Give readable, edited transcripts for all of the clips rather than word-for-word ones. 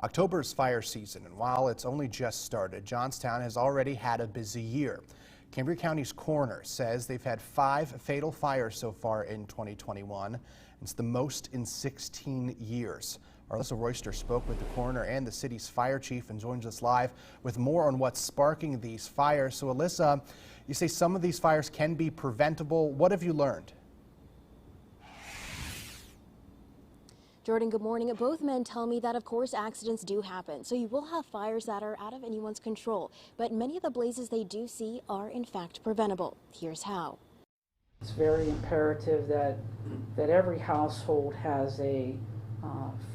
October's fire season, and while it's only just started, Johnstown has already had a busy year. Cambria County's coroner says they've had 5 fatal fires so far in 2021. It's the most in 16 years. Alyssa Royster spoke with the coroner and the city's fire chief and joins us live with more on what's sparking these fires. So Alyssa, you say some of these fires can be preventable. What have you learned? Jordan, good morning. Both men tell me that, of course, accidents do happen. So you will have fires that are out of anyone's control. But many of the blazes they do see are, in fact, preventable. Here's how. It's very imperative that every household has a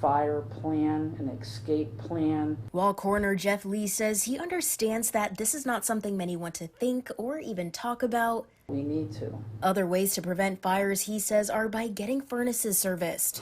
fire plan, an escape plan. While Coroner Jeff Lee says he understands that this is not something many want to think or even talk about. We need to. Other ways to prevent fires, he says, are by getting furnaces serviced.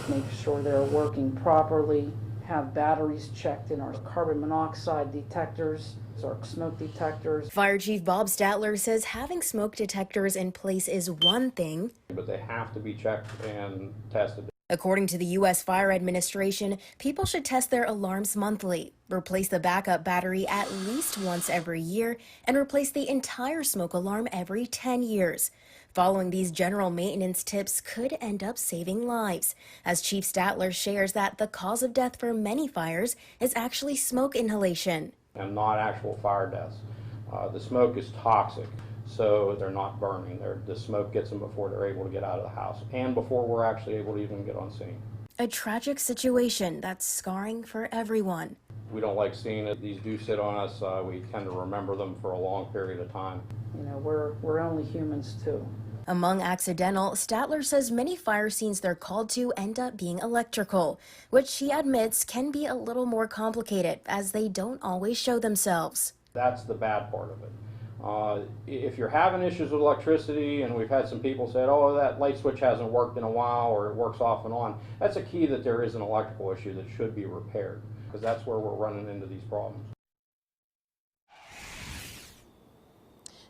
Make sure they're working properly, have batteries checked in our carbon monoxide detectors, our smoke detectors. Fire Chief Bob Statler says having smoke detectors in place is one thing, but they have to be checked and tested. According to the U.S. Fire Administration, people should test their alarms monthly, replace the backup battery at least once every year, and replace the entire smoke alarm every 10 years. Following these general maintenance tips could end up saving lives, as Chief Statler shares that the cause of death for many fires is actually smoke inhalation. And not actual fire deaths. The smoke is toxic, so they're not burning. The smoke gets them before they're able to get out of the house and before we're actually able to even get on scene. A tragic situation that's scarring for everyone. We don't like seeing it. These do sit on us. We tend to remember them for a long period of time. You know, we're only humans too. Among accidental, Statler says many fire scenes they're called to end up being electrical, which he admits can be a little more complicated as they don't always show themselves. That's the bad part of it. If you're having issues with electricity, and we've had some people say, oh, that light switch hasn't worked in a while or it works off and on, that's a key that there is an electrical issue that should be repaired, because that's where we're running into these problems.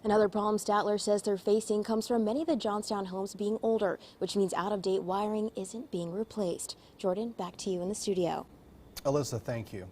Another problem Statler says they're facing comes from many of the Johnstown homes being older, which means out-of-date wiring isn't being replaced. Jordan, back to you in the studio. Alyssa, thank you.